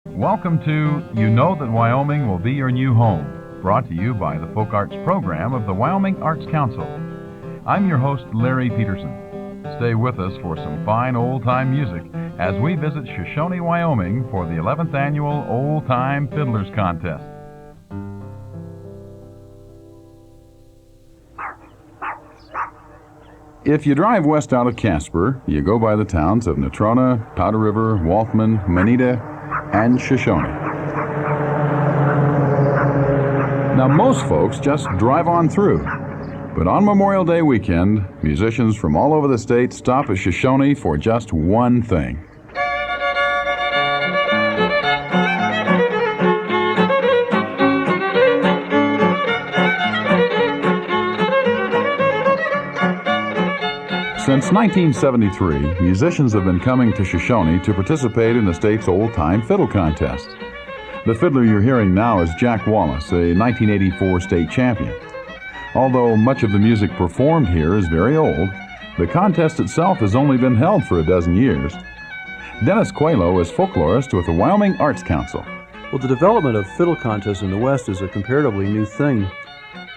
Welcome to You Know That Wyoming Will Be Your New Home, brought to you by the Folk Arts Program of the Wyoming Arts Council. I'm your host, Larry Peterson. Stay with us for some fine old-time music as we visit Shoshone, Wyoming for the 11th Annual Old Time Fiddlers Contest. If you drive west out of Casper, you go by the towns of Natrona, Powder River, Waltham, Manita, and Shoshone. Now, most folks just drive on through, but on Memorial Day weekend, musicians from all over the state stop at Shoshone for just one thing. Since 1973, musicians have been coming to Shoshone to participate in the state's old-time fiddle contest. The fiddler you're hearing now is Jack Wallace, a 1984 state champion. Although much of the music performed here is very old, the contest itself has only been held for a dozen years. Dennis Coelho is folklorist with the Wyoming Arts Council. Well, the development of fiddle contests in the West is a comparatively new thing.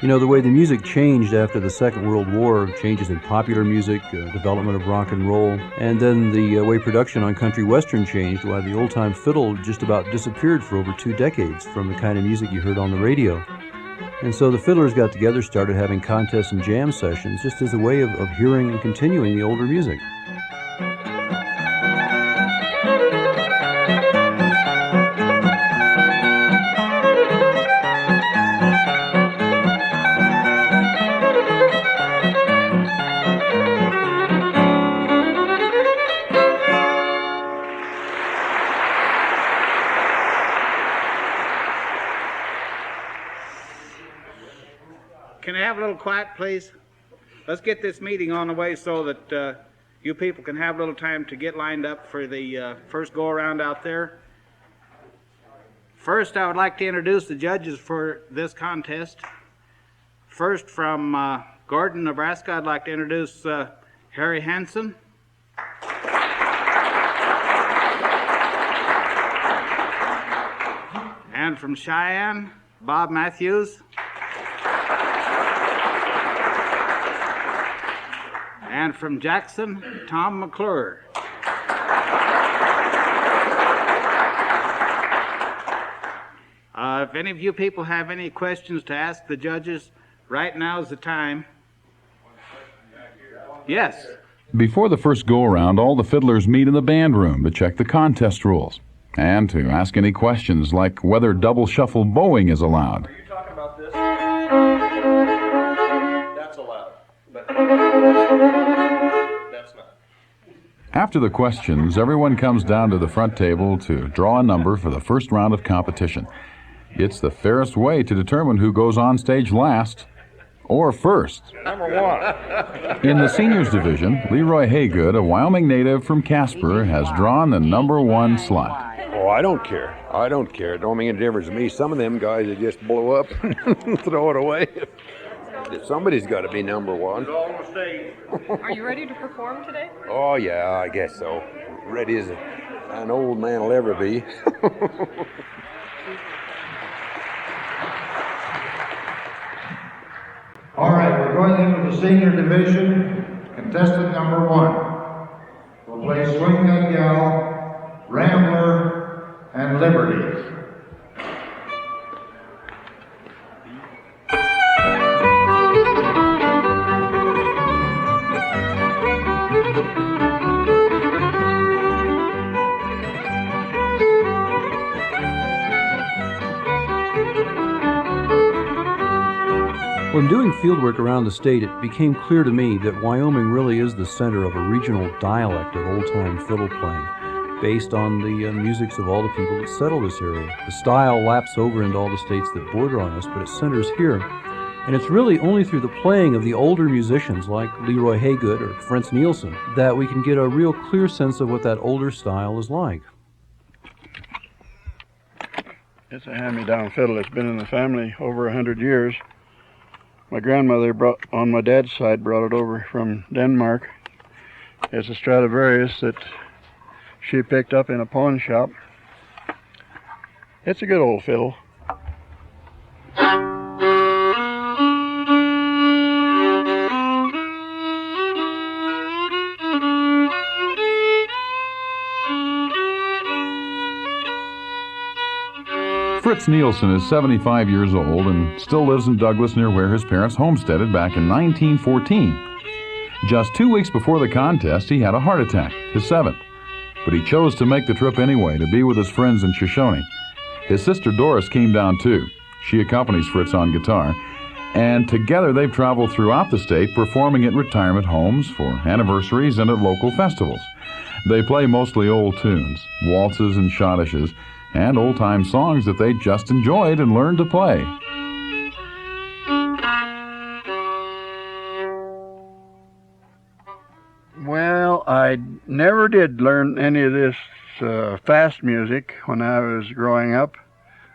You know, the way the music changed after the Second World War, changes in popular music, development of rock and roll, and then the way production on country western changed, why the old-time fiddle just about disappeared for over 2 decades from the kind of music you heard on the radio. And so the fiddlers got together, started having contests and jam sessions just as a way of hearing and continuing the older music. Can I have a little quiet, please? Let's get this meeting on the way so that you people can have a little time to get lined up for the first go-around out there. First, I would like to introduce the judges for this contest. First, from Gordon, Nebraska, I'd like to introduce Harry Hansen. And from Cheyenne, Bob Matthews. And from Jackson, Tom McClure. If any of you people have any questions to ask the judges, right now is the time. Yes. Before the first go-around, all the fiddlers meet in the band room to check the contest rules and to ask any questions like whether double shuffle bowing is allowed. Are you talking about this? That's allowed, but that's not. After the questions, everyone comes down to the front table to draw a number for the first round of competition. It's the fairest way to determine who goes on stage last or first. Number one. In the seniors division, Leroy Haygood, a Wyoming native from Casper, has drawn the number 1 slot. Oh, I don't care. I don't care. It don't make any difference to me. Some of them guys that just blow up and throw it away. Somebody's got to be number 1. Are you ready to perform today? Oh, yeah, I guess so. Ready as an old man will ever be. All right, we're going into the senior division. Contestant number 1 will play Swing That Gal, Rambler, and Liberty. When doing fieldwork around the state, it became clear to me that Wyoming really is the center of a regional dialect of old-time fiddle playing, based on the musics of all the people that settled this area. The style laps over into all the states that border on us, but it centers here. And it's really only through the playing of the older musicians like Leroy Haygood or Fritz Nielsen that we can get a real clear sense of what that older style is like. It's a hand-me-down fiddle. It's been in the family over 100 years. My grandmother, on my dad's side, brought it over from Denmark. It's a Stradivarius that she picked up in a pawn shop. It's a good old fiddle. Fritz Nielsen is 75 years old and still lives in Douglas near where his parents homesteaded back in 1914. Just 2 weeks before the contest, he had a heart attack, his 7th. But he chose to make the trip anyway to be with his friends in Shoshone. His sister Doris came down too. She accompanies Fritz on guitar. And together they've traveled throughout the state performing at retirement homes, for anniversaries, and at local festivals. They play mostly old tunes, waltzes and schottisches, and old-time songs that they just enjoyed and learned to play. Well, I never did learn any of this fast music when I was growing up.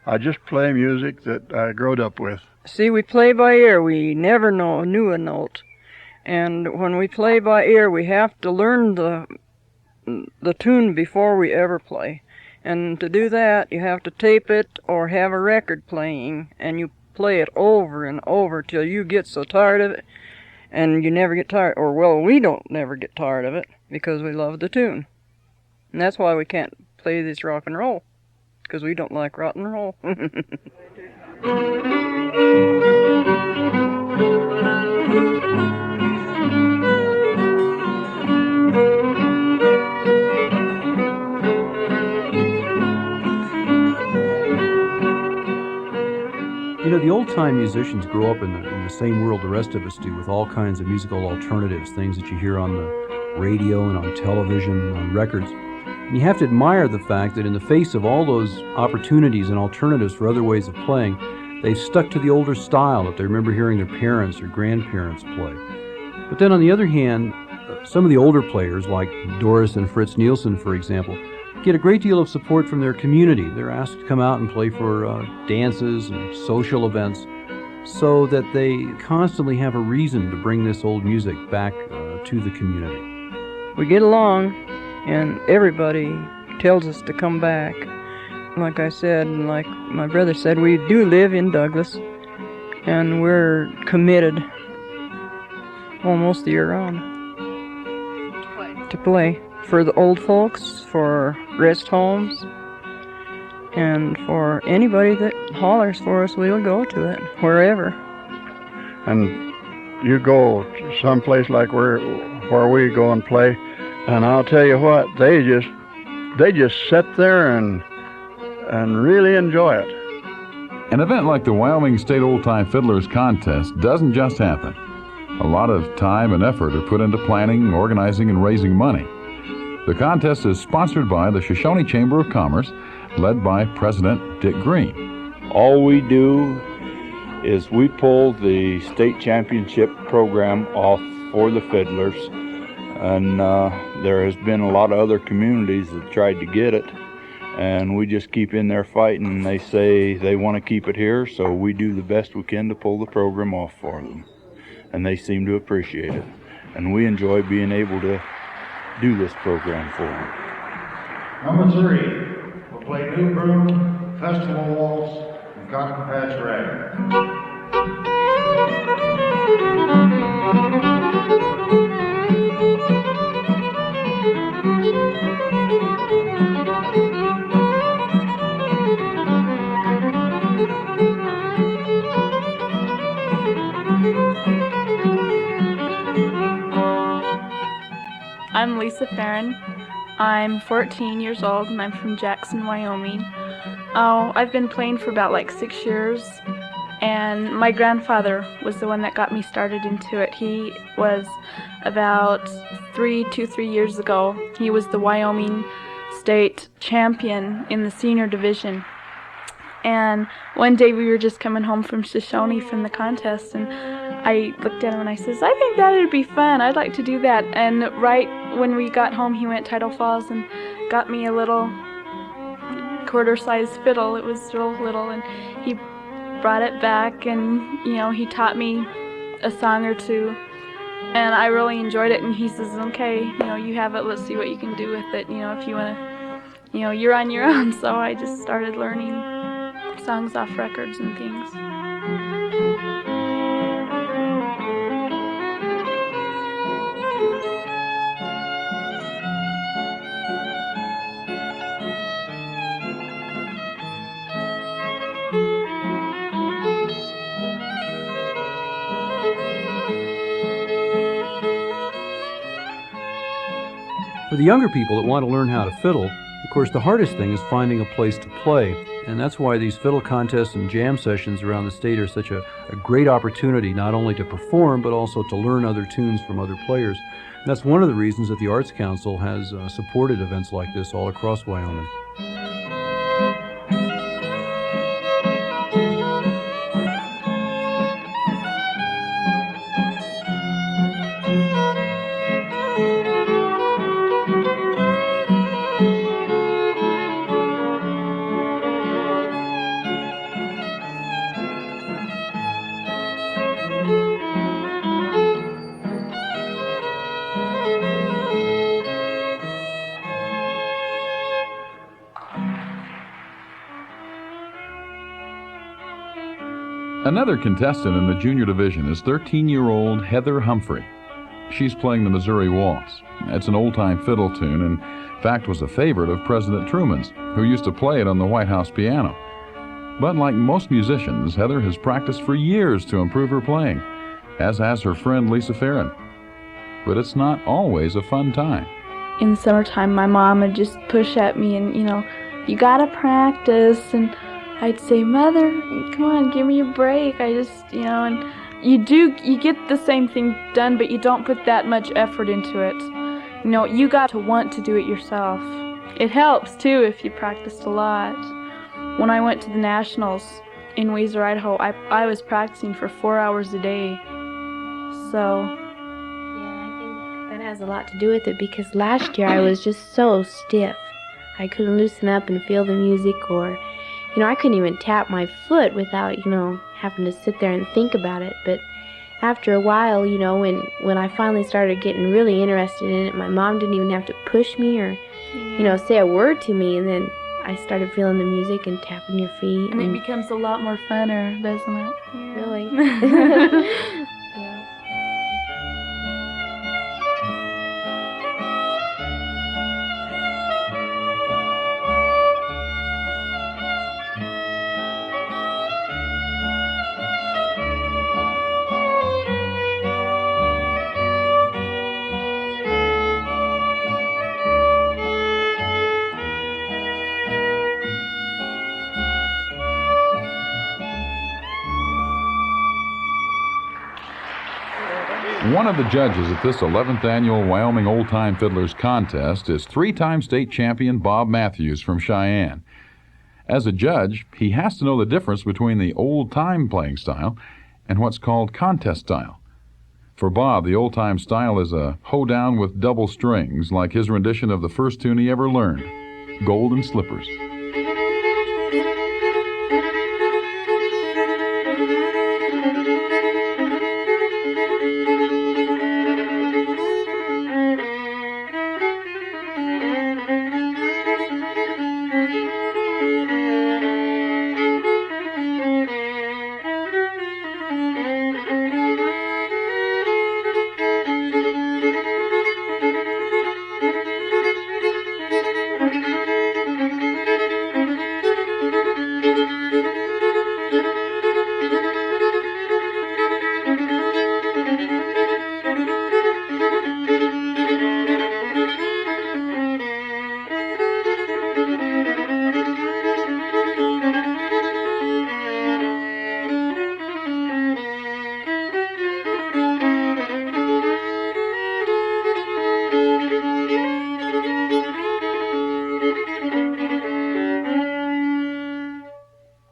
I just play music that I growed up with. See, we play by ear. We never knew a note. And when we play by ear, we have to learn the tune before we ever play. And to do that, you have to tape it or have a record playing, and you play it over and over till you get so tired of it, and you never get tired. Or, well, we don't never get tired of it because we love the tune. And that's why we can't play this rock and roll, because we don't like rock and roll. You know, the old-time musicians grow up in the same world the rest of us do, with all kinds of musical alternatives, things that you hear on the radio and on television, on records. And you have to admire the fact that in the face of all those opportunities and alternatives for other ways of playing, they've stuck to the older style that they remember hearing their parents or grandparents play. But then on the other hand, some of the older players, like Doris and Fritz Nielsen, for example, get a great deal of support from their community. They're asked to come out and play for dances and social events, so that they constantly have a reason to bring this old music back to the community. We get along, and everybody tells us to come back. Like I said, and like my brother said, we do live in Douglas, and we're committed almost the year round to play for the old folks, for rest homes, and for anybody that hollers for us, we'll go to it, wherever. And you go someplace like where we go and play, and I'll tell you what, they just sit there and really enjoy it. An event like the Wyoming State Old Time Fiddlers Contest doesn't just happen. A lot of time and effort are put into planning, organizing, and raising money. The contest is sponsored by the Shoshone Chamber of Commerce, led by President Dick Green. All we do is we pull the state championship program off for the fiddlers, and there has been a lot of other communities that tried to get it, and we just keep in there fighting. They say they want to keep it here, so we do the best we can to pull the program off for them, and they seem to appreciate it, and we enjoy being able to do this program for them. Number 3, we'll play New Broom, Festival Waltz, and Cotton Patch Rag. I'm Lisa Farron. I'm 14 years old and I'm from Jackson, Wyoming. I've been playing for about 6 years, and my grandfather was the one that got me started into it. He was about 3 years ago. He was the Wyoming state champion in the senior division. And one day we were just coming home from Shoshone from the contest, and I looked at him and I says, I think that would be fun. I'd like to do that. And right when we got home, he went to Tidal Falls and got me a little quarter-sized fiddle. It was real little, and he brought it back, and he taught me a song or two, and I really enjoyed it. And he says, okay, you have it, let's see what you can do with it, if you want to, you're on your own. So I just started learning. songs off records and things. For the younger people that want to learn how to fiddle, of course, the hardest thing is finding a place to play. And that's why these fiddle contests and jam sessions around the state are such a great opportunity, not only to perform, but also to learn other tunes from other players. And that's one of the reasons that the Arts Council has supported events like this all across Wyoming. Another contestant in the junior division is 13-year-old Heather Humphrey. She's playing the Missouri Waltz. It's an old-time fiddle tune, and in fact was a favorite of President Truman's, who used to play it on the White House piano. But like most musicians, Heather has practiced for years to improve her playing, as has her friend Lisa Farron. But it's not always a fun time. In the summertime, my mom would just push at me and, you gotta practice. And I'd say, Mother, come on, give me a break. I just, and you get the same thing done, but you don't put that much effort into it. You got to want to do it yourself. It helps, too, if you practiced a lot. When I went to the Nationals in Weiser, Idaho, I was practicing for 4 hours a day. So yeah, I think that has a lot to do with it, because last year I was just so stiff. I couldn't loosen up and feel the music, or I couldn't even tap my foot without, having to sit there and think about it. But after a while, when I finally started getting really interested in it, my mom didn't even have to push me or, say a word to me. And then I started feeling the music and tapping your feet. And it becomes a lot more funner, doesn't it? Really? One of the judges at this 11th annual Wyoming Old Time Fiddlers Contest is three-time state champion Bob Matthews from Cheyenne. As a judge, he has to know the difference between the old-time playing style and what's called contest style. For Bob, the old-time style is a hoedown with double strings, like his rendition of the first tune he ever learned, Golden Slippers.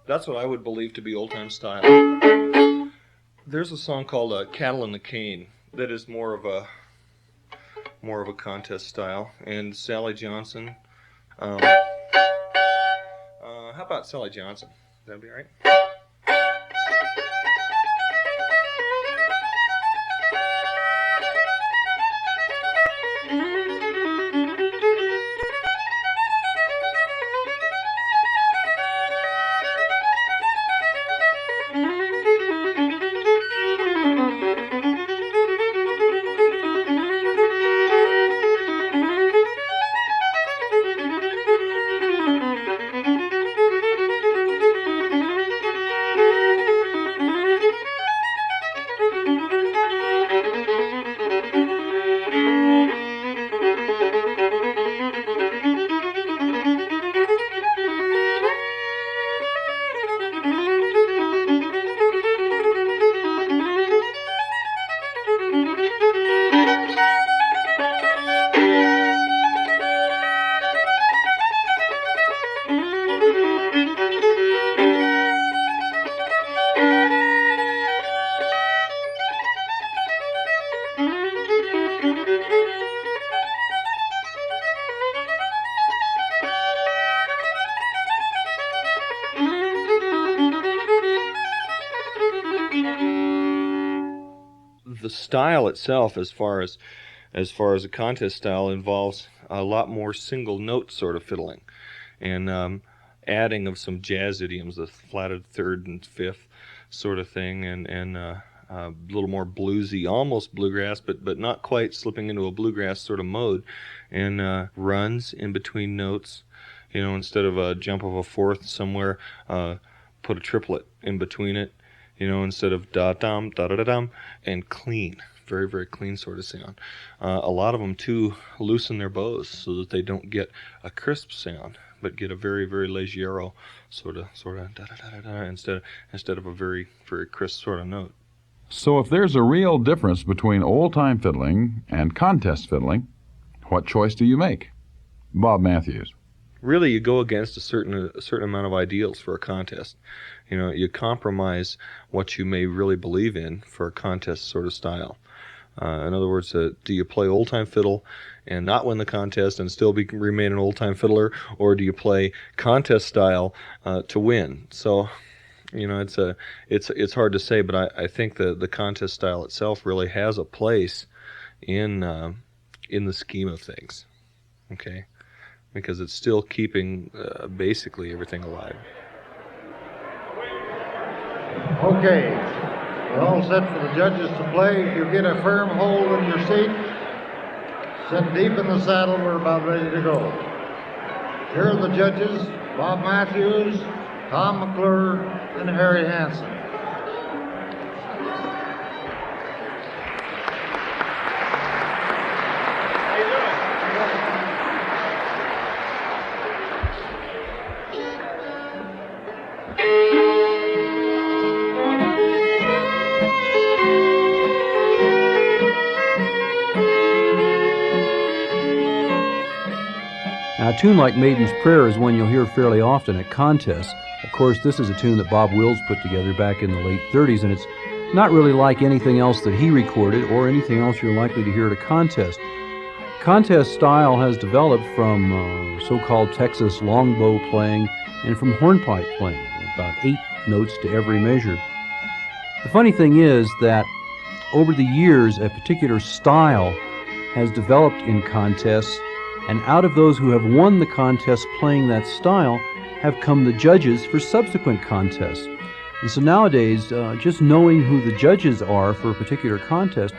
That's what I would believe to be old-time style. There's a song called "Cattle in the Cane" that is more of a contest style. And Sally Johnson. How about Sally Johnson? That'd be all right. the style itself, as far as a contest style, involves a lot more single note sort of fiddling, and adding of some jazz idioms, the flatted third and fifth sort of thing, and a little more bluesy, almost bluegrass, but not quite, slipping into a bluegrass sort of mode, and runs in between notes. Instead of a jump of a fourth somewhere, put a triplet in between it. Instead of da-dum, da-da-da-dum, and clean. Very, very clean sort of sound. A lot of them, too, loosen their bows so that they don't get a crisp sound, but get a very, very leggero sort of da-da-da-da-da instead of a very, very crisp sort of note. So if there's a real difference between old-time fiddling and contest fiddling, what choice do you make? Bob Matthews. Really, you go against a certain amount of ideals for a contest. You compromise what you may really believe in for a contest sort of style. In other words, do you play old-time fiddle and not win the contest and still remain an old-time fiddler, or do you play contest style to win? So, it's hard to say, but I think the contest style itself really has a place in the scheme of things. Okay. Because it's still keeping basically everything alive. Okay, we're all set for the judges to play. If you get a firm hold in your seat, sit deep in the saddle, we're about ready to go. Here are the judges: Bob Matthews, Tom McClure, and Harry Hansen. Now, a tune like Maiden's Prayer is one you'll hear fairly often at contests. Of course, this is a tune that Bob Wills put together back in the late 30s, and it's not really like anything else that he recorded or anything else you're likely to hear at a contest. Contest style has developed from so-called Texas longbow playing and from hornpipe playing, about 8 notes to every measure. The funny thing is that over the years, a particular style has developed in contests, and out of those who have won the contest playing that style have come the judges for subsequent contests. And so nowadays, just knowing who the judges are for a particular contest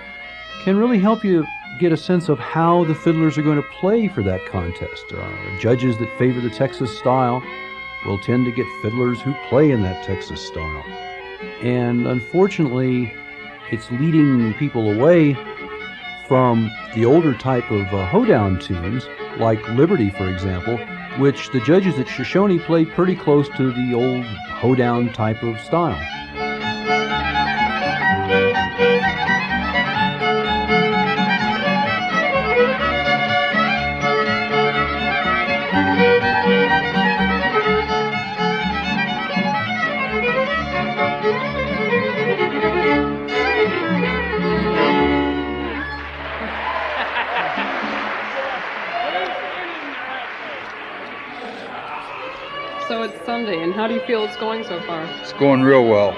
can really help you get a sense of how the fiddlers are going to play for that contest. Judges that favor the Texas style will tend to get fiddlers who play in that Texas style. And unfortunately, it's leading people away from the older type of hoedown tunes, like Liberty, for example, which the judges at Shoshone played pretty close to the old hoedown type of style. So it's Sunday, and how do you feel it's going so far? It's going real well.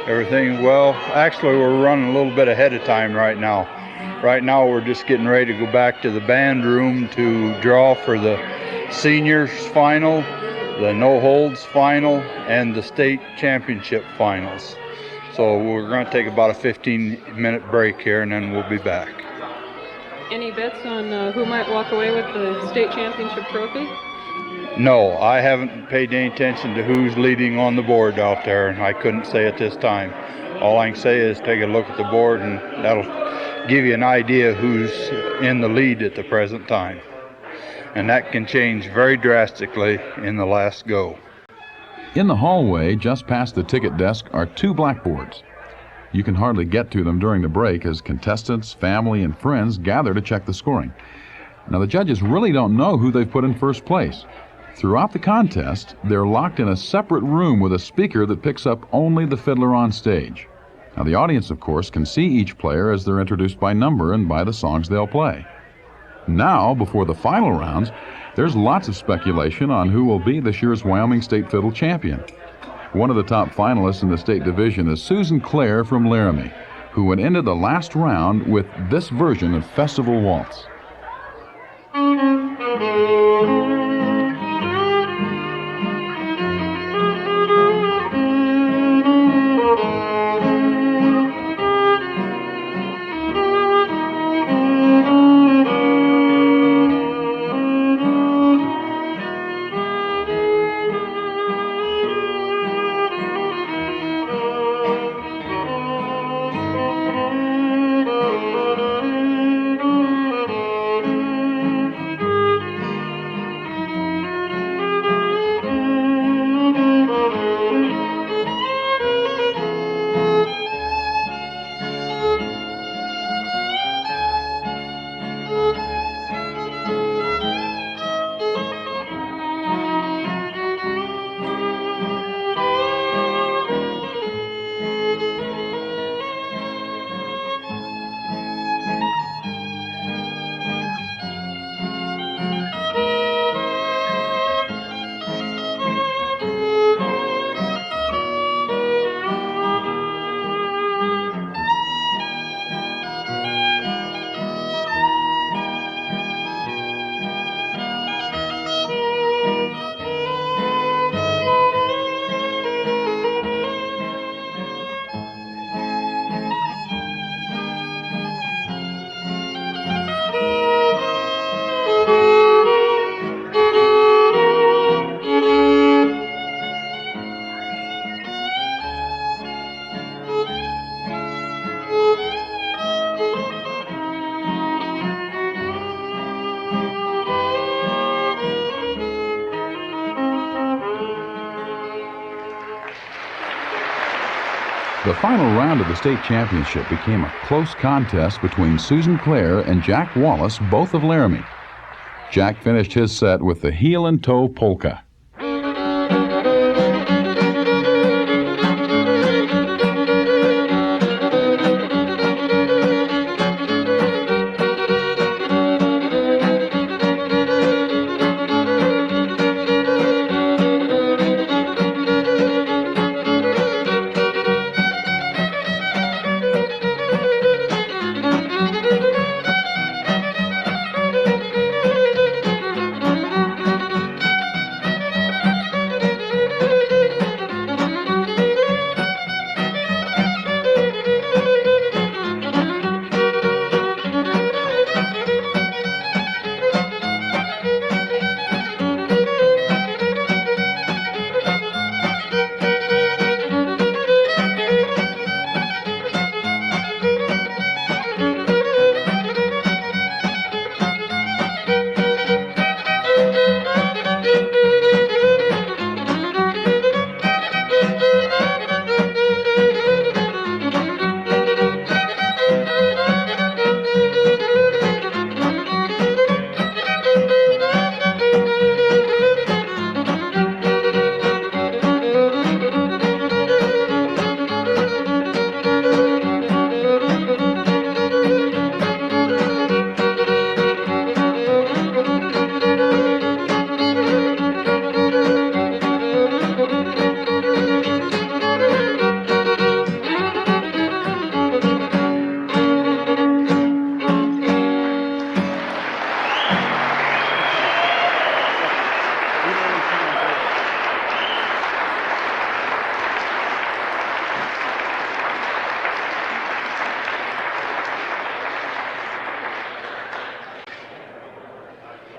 Everything well. Actually, we're running a little bit ahead of time right now. Right now, we're just getting ready to go back to the band room to draw for the seniors final, the no holds final, and the state championship finals. So we're going to take about a 15-minute break here, and then we'll be back. Any bets on who might walk away with the state championship trophy? No, I haven't paid any attention to who's leading on the board out there, and I couldn't say at this time. All I can say is take a look at the board, and that'll give you an idea who's in the lead at the present time. And that can change very drastically in the last go. In the hallway, just past the ticket desk, are 2 blackboards. You can hardly get to them during the break as contestants, family, and friends gather to check the scoring. Now, the judges really don't know who they've put in first place. Throughout the contest, they're locked in a separate room with a speaker that picks up only the fiddler on stage. Now, the audience, of course, can see each player as they're introduced by number and by the songs they'll play. Now, before the final rounds, there's lots of speculation on who will be this year's Wyoming State Fiddle Champion. One of the top finalists in the state division is Susan Clare from Laramie. who would end the last round with this version of Festival Waltz. The final round of the state championship became a close contest between Susan Clare and Jack Wallace, both of Laramie. Jack finished his set with the heel and toe polka.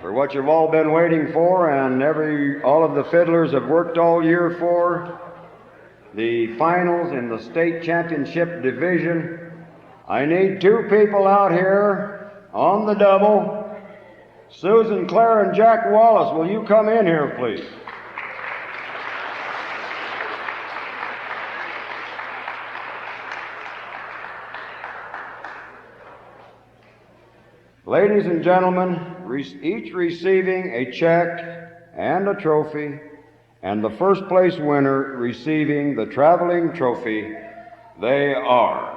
For what you've all been waiting for and all of the fiddlers have worked all year for, the finals in the state championship division. I need two people out here on the double. Susan Clare and Jack Wallace, will you come in here, please? Ladies and gentlemen, each receiving a check and a trophy, and the first place winner receiving the traveling trophy. They are: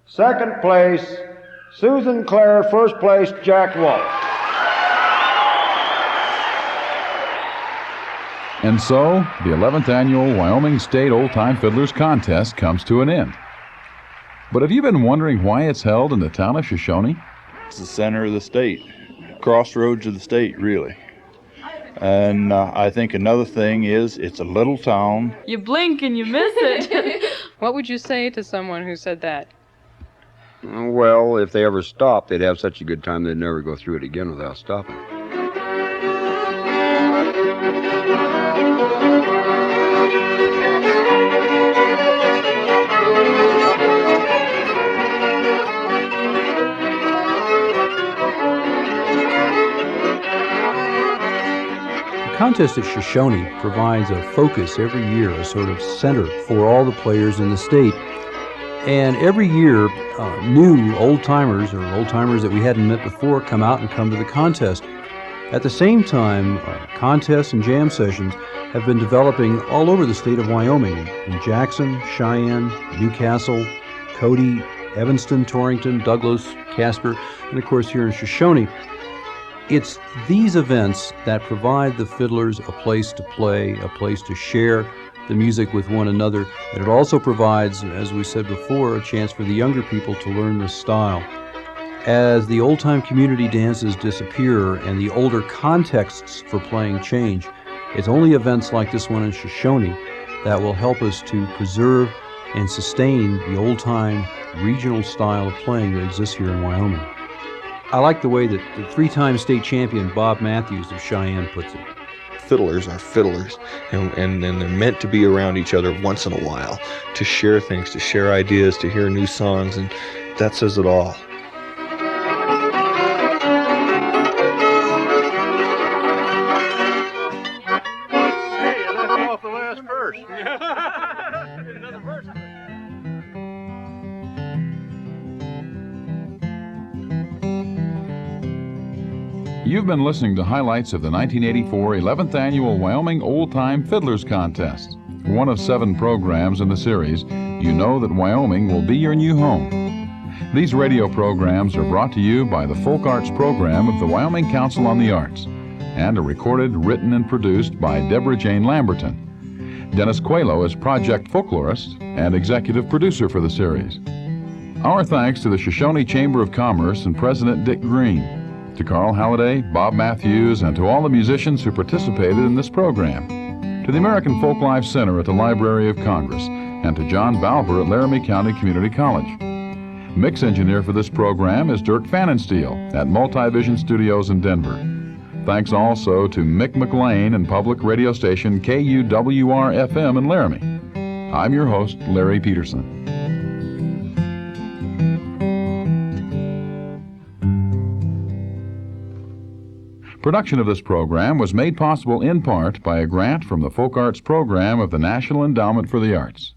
second place, Susan Clare; first place, Jack Wallace. And so, the 11th Annual Wyoming State Old Time Fiddlers Contest comes to an end. But have you been wondering why it's held in the town of Shoshone? It's the center of the state, crossroads of the state, really. And I think another thing is it's a little town. You blink and you miss it. What would you say to someone who said that? Well, if they ever stopped, they'd have such a good time they'd never go through it again without stopping. The contest at Shoshone provides a focus every year, a sort of center for all the players in the state. And every year, new old-timers or old-timers that we hadn't met before come out and come to the contest. At the same time, contests and jam sessions have been developing all over the state of Wyoming, in Jackson, Cheyenne, Newcastle, Cody, Evanston, Torrington, Douglas, Casper, and of course here in Shoshone. It's these events that provide the fiddlers a place to play, a place to share the music with one another, and it also provides, as we said before, a chance for the younger people to learn the style. As the old-time community dances disappear and the older contexts for playing change, it's only events like this one in Shoshone that will help us to preserve and sustain the old-time regional style of playing that exists here in Wyoming. I like the way that the three-time state champion Bob Matthews of Cheyenne puts it. Fiddlers are fiddlers, and they're meant to be around each other once in a while, to share things, to share ideas, to hear new songs, and that says it all. Hey, you left off the last verse. Another verse. You've been listening to highlights of the 1984 11th Annual Wyoming Old Time Fiddlers Contest. One of 7 programs in the series, you know that Wyoming will be your new home. These radio programs are brought to you by the Folk Arts Program of the Wyoming Council on the Arts and are recorded, written, and produced by Deborah Jane Lamberton. Dennis Coelho is project folklorist and executive producer for the series. Our thanks to the Shoshone Chamber of Commerce and President Dick Green, to Carl Halliday, Bob Matthews, and to all the musicians who participated in this program, to the American Folklife Center at the Library of Congress, and to John Balber at Laramie County Community College. Mix engineer for this program is Dirk Pfannenstiel at Multivision Studios in Denver. Thanks also to Mick McLean and public radio station KUWR-FM in Laramie. I'm your host, Larry Peterson. Production of this program was made possible in part by a grant from the Folk Arts Program of the National Endowment for the Arts.